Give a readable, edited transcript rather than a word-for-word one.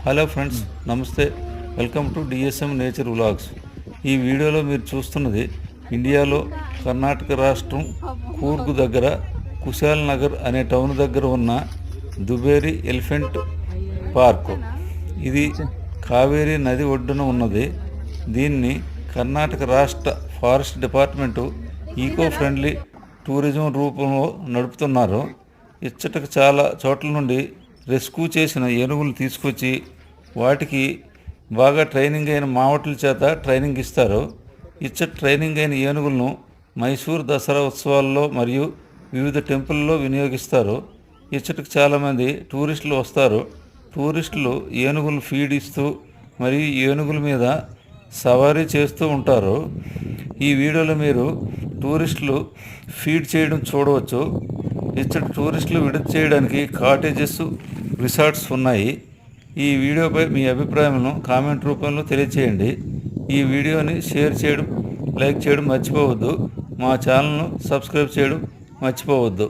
Hello friends, నమస్తే. Welcome to DSM nature vlogs. ఈ వీడియోలో మీరు చూస్తున్నది ఇండియాలో కర్ణాటక రాష్ట్రం కూర్గు దగ్గర కుశాల్ నగర్ అనే టౌన్ దగ్గర ఉన్న దుబేరి ఎలిఫెంట్ పార్క్. ఇది కావేరీ నది ఒడ్డున ఉన్నది. దీన్ని కర్ణాటక రాష్ట్ర forest department eco friendly tourism రూపంలో నడుపుతున్నారు. ఇచ్చటకు చాలా చోట్ల నుండి రెస్క్యూ చేసిన ఏనుగులు తీసుకొచ్చి వాటికి బాగా ట్రైనింగ్ అయిన మావటుల చేత ట్రైనింగ్ ఇస్తారు. ట్రైనింగ్ అయిన ఏనుగులను మైసూర్ దసరా ఉత్సవాల్లో మరియు వివిధ టెంపుల్లో వినియోగిస్తారు. ఇచ్చటకు చాలామంది టూరిస్టులు వస్తారు. టూరిస్టులు ఏనుగులను ఫీడ్ ఇస్తూ మరియు ఏనుగుల మీద సవారీ చేస్తూ ఉంటారు. ఈ వీడియోలో మీరు టూరిస్టులు ఫీడ్ చేయడం చూడవచ్చు. ఇచ్చటి టూరిస్టులు విడుదల చేయడానికి కాటేజెస్, రిసార్ట్స్ ఉన్నాయి. ఈ వీడియోపై మీ అభిప్రాయాలను కామెంట్ రూపంలో తెలియచేయండి. ఈ వీడియోని షేర్ చేయడం, లైక్ చేయడం మర్చిపోవద్దు. మా ఛానల్ను సబ్స్క్రైబ్ చేయడం మర్చిపోవద్దు.